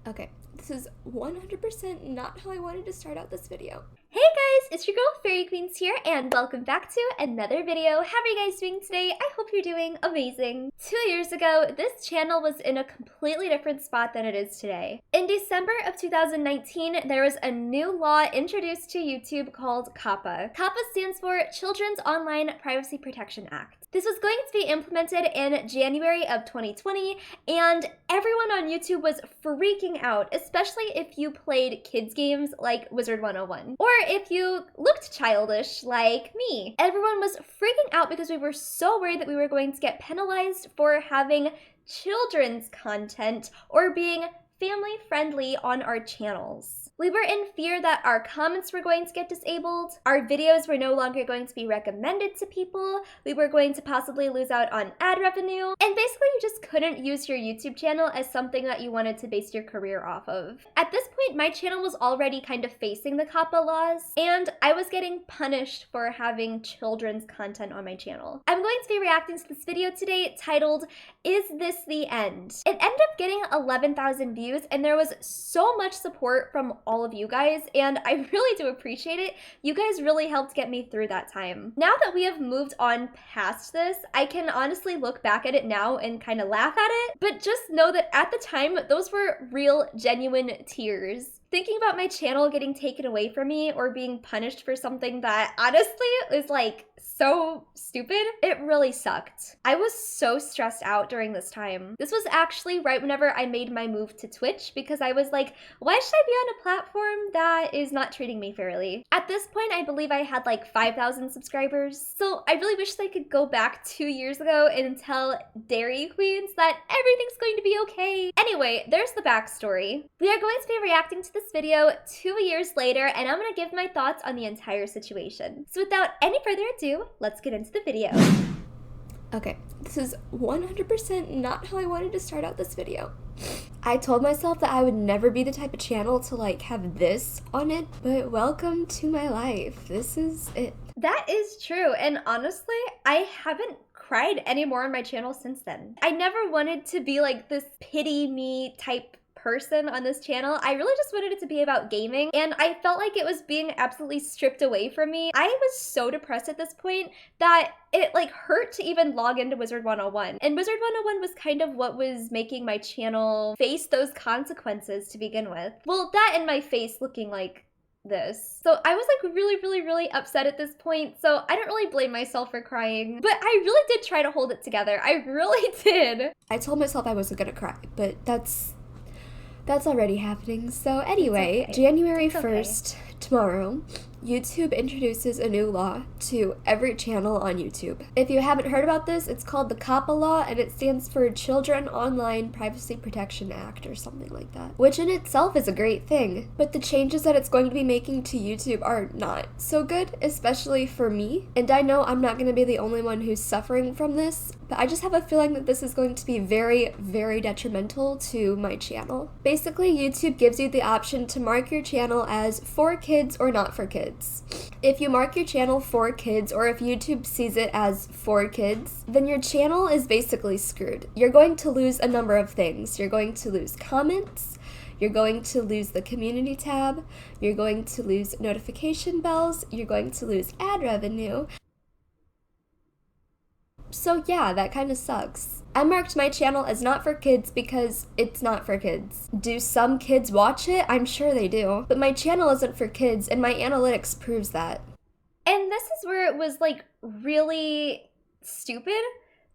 Okay, this is 100% not how I wanted to start out this video. Hey guys, it's your girl Fairy Queens here, and welcome back to another video. How are you guys doing today? I hope you're doing amazing. 2 years ago, this channel was in a completely different spot than it is today. In December of 2019, there was a new law introduced to YouTube called COPPA. COPPA stands for Children's Online Privacy Protection Act. This was going to be implemented in January of 2020, and everyone on YouTube was freaking out, especially if you played kids games like Wizard 101, or if you looked childish like me. Everyone was freaking out because we were so worried that we were going to get penalized for having children's content or being family friendly on our channels. We were in fear that our comments were going to get disabled, our videos were no longer going to be recommended to people, we were going to possibly lose out on ad revenue, and basically you just couldn't use your YouTube channel as something that you wanted to base your career off of. At this point, my channel was already kind of facing the COPPA laws, and I was getting punished for having children's content on my channel. I'm going to be reacting to this video today titled, "Is This the End?" It ended up getting 11,000 views, and there was so much support from all of you guys, and I really do appreciate it. You guys really helped get me through that time. Now that we have moved on past this, I can honestly look back at it now and kind of laugh at it, but just know that at the time, those were real, genuine tears. Thinking about my channel getting taken away from me or being punished for something that honestly is like so stupid, it really sucked. I was so stressed out during this time. This was actually right whenever I made my move to Twitch because I was like, why should I be on a platform that is not treating me fairly? At this point, I believe I had like 5,000 subscribers. So I really wish I could go back 2 years ago and tell faeriequeens that everything's going to be okay. Anyway, there's the backstory. We are going to be reacting to this video 2 years later, and I'm gonna give my thoughts on the entire situation. So without any further ado, let's get into the video. Okay, this is 100% not how I wanted to start out this video. I told myself that I would never be the type of channel to like have this on it, but welcome to my life. This is it. That is true, and honestly, I haven't cried anymore on my channel since then. I never wanted to be like this pity me type person on this channel. I really just wanted it to be about gaming, and I felt like it was being absolutely stripped away from me. I was so depressed at this point that it like hurt to even log into Wizard 101. And Wizard 101 was kind of what was making my channel face those consequences to begin with. Well, that and my face looking like this. So I was like really upset at this point, so I don't really blame myself for crying, but I really did try to hold it together. I really did. I told myself I wasn't gonna cry, but that's already happening. So anyway, okay. January 1st, tomorrow, YouTube introduces a new law to every channel on YouTube. If you haven't heard about this, it's called the COPPA law, and it stands for Children Online Privacy Protection Act or something like that, which in itself is a great thing. But the changes that it's going to be making to YouTube are not so good, especially for me. And I know I'm not going to be the only one who's suffering from this, but I just have a feeling that this is going to be very detrimental to my channel. Basically, YouTube gives you the option to mark your channel as for kids or not for kids. If you mark your channel for kids, or if YouTube sees it as for kids, then your channel is basically screwed. You're going to lose a number of things. You're going to lose comments, you're going to lose the community tab, you're going to lose notification bells, you're going to lose ad revenue. So yeah, that kind of sucks. I marked my channel as not for kids because it's not for kids. Do some kids watch it? I'm sure they do. But my channel isn't for kids, and my analytics proves that. And this is where it was like really stupid,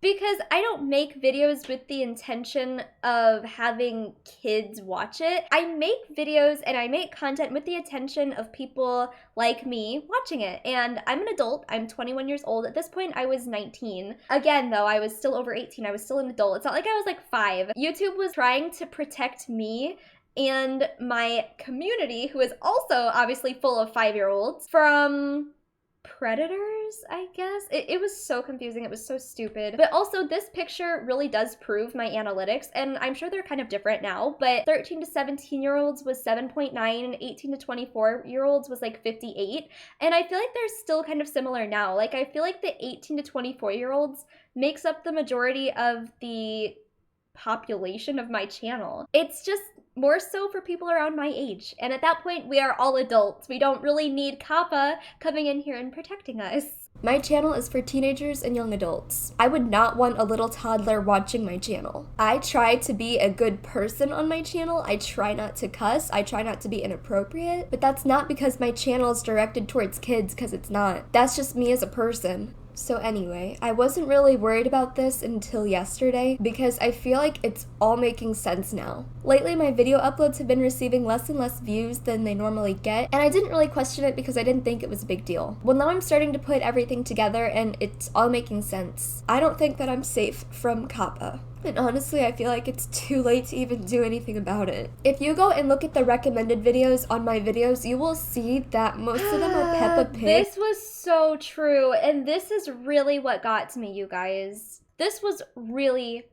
because I don't make videos with the intention of having kids watch it. I make videos and I make content with the intention of people like me watching it. And I'm an adult, I'm 21 years old. At this point, I was 19. Again, though, I was still over 18, I was still an adult. It's not like I was like 5. YouTube was trying to protect me and my community, who is also obviously full of 5-year-olds, from predators, I guess. It was so confusing. It was so stupid. But also, this picture really does prove my analytics, and I'm sure they're kind of different now, but 13 to 17-year-olds was 7.9, and 18 to 24-year-olds was like 58, and I feel like they're still kind of similar now. Like, I feel like the 18 to 24-year-olds makes up the majority of the population of my channel. It's just more so for people around my age. And at that point, we are all adults. We don't really need Kappa coming in here and protecting us. My channel is for teenagers and young adults. I would not want a little toddler watching my channel. I try to be a good person on my channel. I try not to cuss. I try not to be inappropriate. But that's not because my channel is directed towards kids, because it's not. That's just me as a person. So anyway, I wasn't really worried about this until yesterday because I feel like it's all making sense now. Lately, my video uploads have been receiving less and less views than they normally get, and I didn't really question it because I didn't think it was a big deal. Well, now I'm starting to put everything together and it's all making sense. I don't think that I'm safe from Kappa. And honestly, I feel like it's too late to even do anything about it. If you go and look at the recommended videos on my videos, you will see that most of them are Peppa Pig. This was so true, and this is really what got to me, you guys. This was really,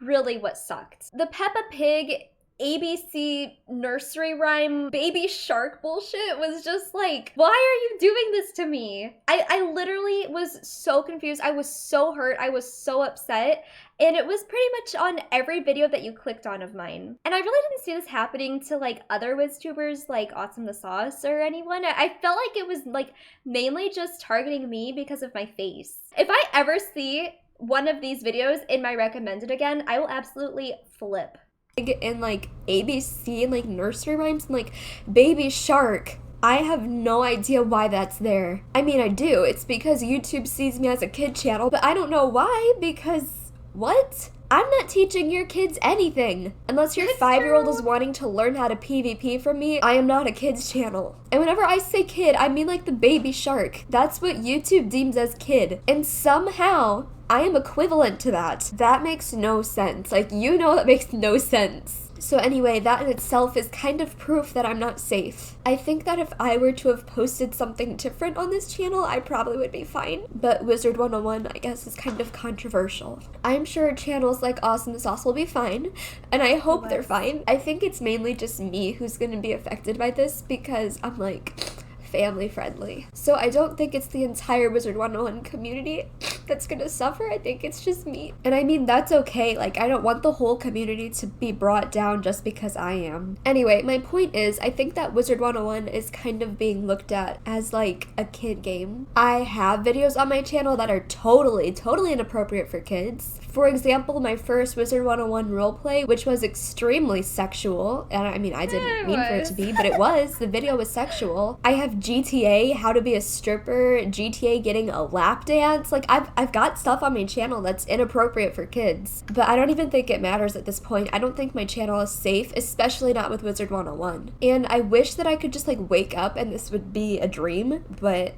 really what sucked. The Peppa Pig ABC nursery rhyme baby shark bullshit was just like, why are you doing this to me? I literally was so confused. I was so hurt. I was so upset. And it was pretty much on every video that you clicked on of mine. And I really didn't see this happening to like other WizTubers like Awesome the Sauce or anyone. I felt like it was like mainly just targeting me because of my face. If I ever see one of these videos in my recommended again, I will absolutely flip. In like ABC and like nursery rhymes and like baby shark. I have no idea why that's there. I mean, I do. It's because YouTube sees me as a kid channel, but I don't know why because what? I'm not teaching your kids anything. Unless your 5-year-old is wanting to learn how to PvP from me, I am not a kids channel. And whenever I say kid, I mean like the baby shark. That's what YouTube deems as kid. And somehow, I am equivalent to that. That makes no sense. Like, you know that makes no sense. So anyway, that in itself is kind of proof that I'm not safe. I think that if I were to have posted something different on this channel, I probably would be fine. But Wizard 101, I guess, is kind of controversial. I'm sure channels like Awesome the Sauce will be fine, and I hope they're fine. I think it's mainly just me who's gonna be affected by this because I'm like family friendly. So I don't think it's the entire Wizard 101 community that's gonna suffer. I think it's just me. And I mean, that's okay. Like, I don't want the whole community to be brought down just because I am. Anyway, my point is, I think that Wizard 101 is kind of being looked at as like a kid game. I have videos on my channel that are totally inappropriate for kids. For example, my first Wizard 101 roleplay, which was extremely sexual, and I mean, I didn't mean for it to be, but it was. The video was sexual. I have GTA, how to be a stripper, GTA getting a lap dance. Like, I've got stuff on my channel that's inappropriate for kids, but I don't even think it matters at this point. I don't think my channel is safe, especially not with Wizard 101. And I wish that I could just like wake up and this would be a dream, but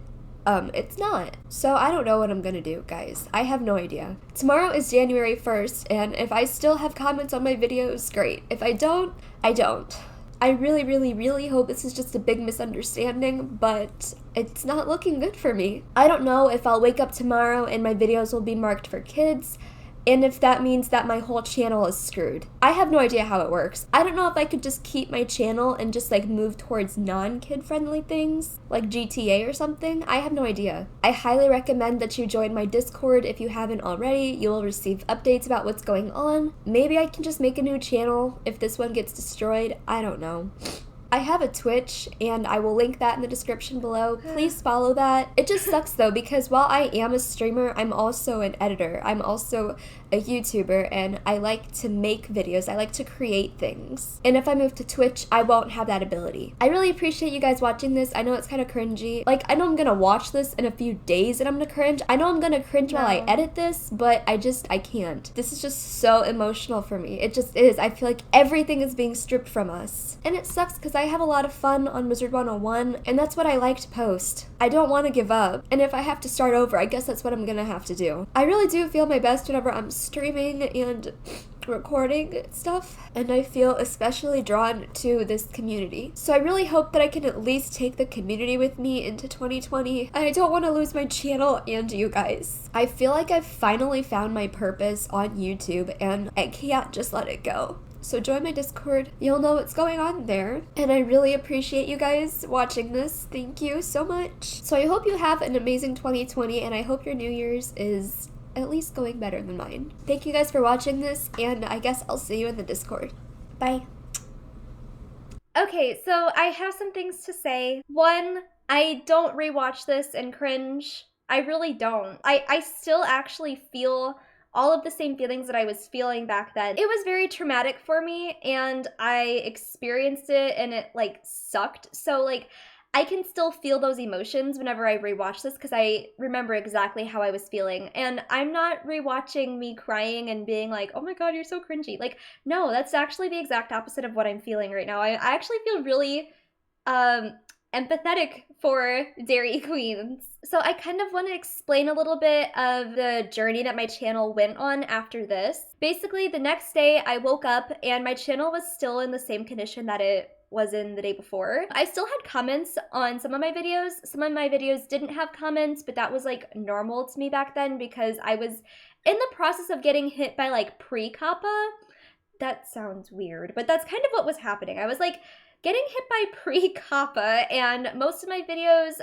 it's not. So I don't know what I'm gonna do, guys. I have no idea. Tomorrow is January 1st, and if I still have comments on my videos, great. If I don't, I don't. I really hope this is just a big misunderstanding, but it's not looking good for me. I don't know if I'll wake up tomorrow and my videos will be marked for kids, and if that means that my whole channel is screwed. I have no idea how it works. I don't know if I could just keep my channel and just like move towards non-kid friendly things, like GTA or something. I have no idea. I highly recommend that you join my Discord if you haven't already. You will receive updates about what's going on. Maybe I can just make a new channel if this one gets destroyed. I don't know. I have a Twitch, and I will link that in the description below. Please follow that. It just sucks, though, because while I am a streamer, I'm also an editor. I'm also a YouTuber, and I like to make videos. I like to create things. And if I move to Twitch, I won't have that ability. I really appreciate you guys watching this. I know it's kind of cringy. Like, I know I'm gonna watch this in a few days, and I'm gonna cringe. I know I'm gonna cringe while I edit this, but I can't. This is just so emotional for me. It just is. I feel like everything is being stripped from us. And it sucks, because I have a lot of fun on Wizard 101, and that's what I like to post. I don't want to give up, and if I have to start over, I guess that's what I'm gonna have to do. I really do feel my best whenever I'm streaming and recording stuff, and I feel especially drawn to this community. So I really hope that I can at least take the community with me into 2020, and I don't want to lose my channel and you guys. I feel like I've finally found my purpose on YouTube, and I can't just let it go. So join my Discord. You'll know what's going on there. And I really appreciate you guys watching this. Thank you so much. So I hope you have an amazing 2020, and I hope your New Year's is at least going better than mine. Thank you guys for watching this, and I guess I'll see you in the Discord. Bye. Okay, so I have some things to say. One, I don't rewatch this and cringe. I really don't. I still actually feel all of the same feelings that I was feeling back then. It was very traumatic for me and I experienced it and it like sucked. So like I can still feel those emotions whenever I rewatch this because I remember exactly how I was feeling. And I'm not rewatching me crying and being like, oh my god, you're so cringy. Like, no, that's actually the exact opposite of what I'm feeling right now. I actually feel really um, empathetic for Dairy Queens. So I kind of want to explain a little bit of the journey that my channel went on after this. Basically, the next day I woke up and my channel was still in the same condition that it was in the day before. I still had comments on some of my videos. Some of my videos didn't have comments, but that was like normal to me back then because I was in the process of getting hit by like pre-COPPA. That sounds weird, but that's kind of what was happening. I was like getting hit by pre-COPPA and most of my videos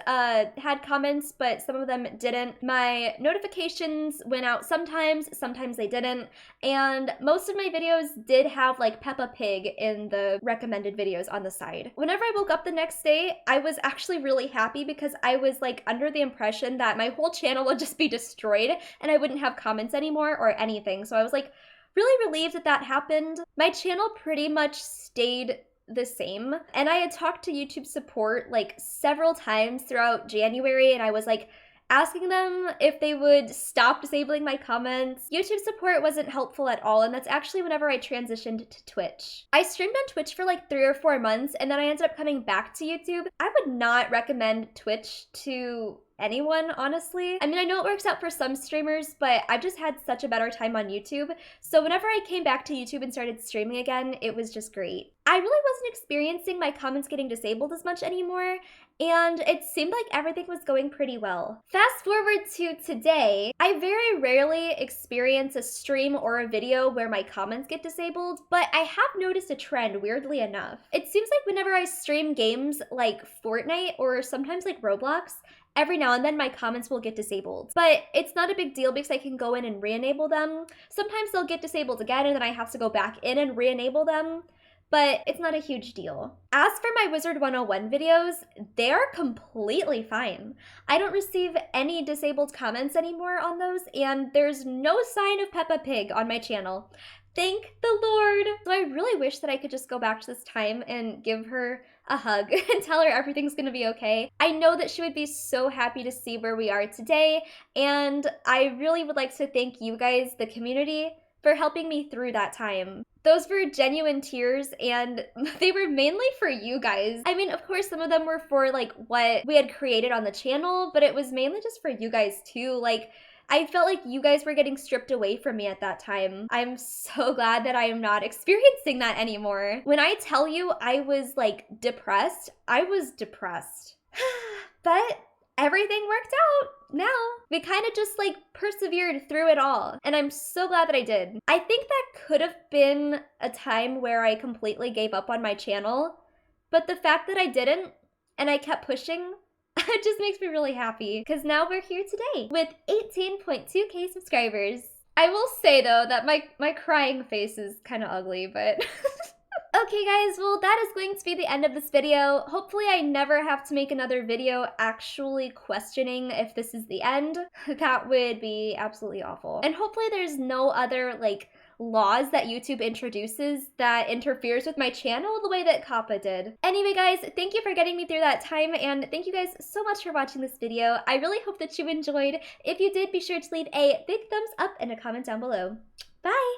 had comments, but some of them didn't. My notifications went out sometimes they didn't, and most of my videos did have like Peppa Pig in the recommended videos on the side. Whenever I woke up the next day, I was actually really happy because I was like under the impression that my whole channel would just be destroyed and I wouldn't have comments anymore or anything. So I was like really relieved that that happened. My channel pretty much stayed the same, and I had talked to YouTube support like several times throughout January, and I was like asking them if they would stop disabling my comments. YouTube support wasn't helpful at all, and that's actually whenever I transitioned to Twitch. I streamed on Twitch for like 3 or 4 months, and then I ended up coming back to YouTube. I would not recommend Twitch to anyone, honestly. I mean, I know it works out for some streamers, but I've just had such a better time on YouTube. So whenever I came back to YouTube and started streaming again, it was just great. I really wasn't experiencing my comments getting disabled as much anymore, and it seemed like everything was going pretty well. Fast forward to today, I very rarely experience a stream or a video where my comments get disabled, but I have noticed a trend, weirdly enough. It seems like whenever I stream games like Fortnite or sometimes like Roblox, every now and then my comments will get disabled. But it's not a big deal because I can go in and re-enable them. Sometimes they'll get disabled again and then I have to go back in and re-enable them, but it's not a huge deal. As for my Wizard 101 videos, they're completely fine. I don't receive any disabled comments anymore on those, and there's no sign of Peppa Pig on my channel. Thank the Lord. So I really wish that I could just go back to this time and give her a hug and tell her everything's gonna be okay. I know that she would be so happy to see where we are today, and I really would like to thank you guys, the community, for helping me through that time. Those were genuine tears, and they were mainly for you guys. I mean, of course, some of them were for like what we had created on the channel, but it was mainly just for you guys too. Like, I felt like you guys were getting stripped away from me at that time. I'm so glad that I am not experiencing that anymore. When I tell you I was like depressed, I was depressed. But everything worked out now. We kind of just like persevered through it all, and I'm so glad that I did. I think that could have been a time where I completely gave up on my channel, but the fact that I didn't and I kept pushing, it just makes me really happy because now we're here today with 18.2k subscribers. I will say though that my crying face is kind of ugly, but okay guys, well that is going to be the end of this video. Hopefully I never have to make another video actually questioning if this is the end. That would be absolutely awful. And hopefully there's no other like laws that YouTube introduces that interferes with my channel the way that COPPA did. Anyway guys, thank you for getting me through that time, and thank you guys so much for watching this video. I really hope that you enjoyed. If you did, be sure to leave a big thumbs up and a comment down below. Bye!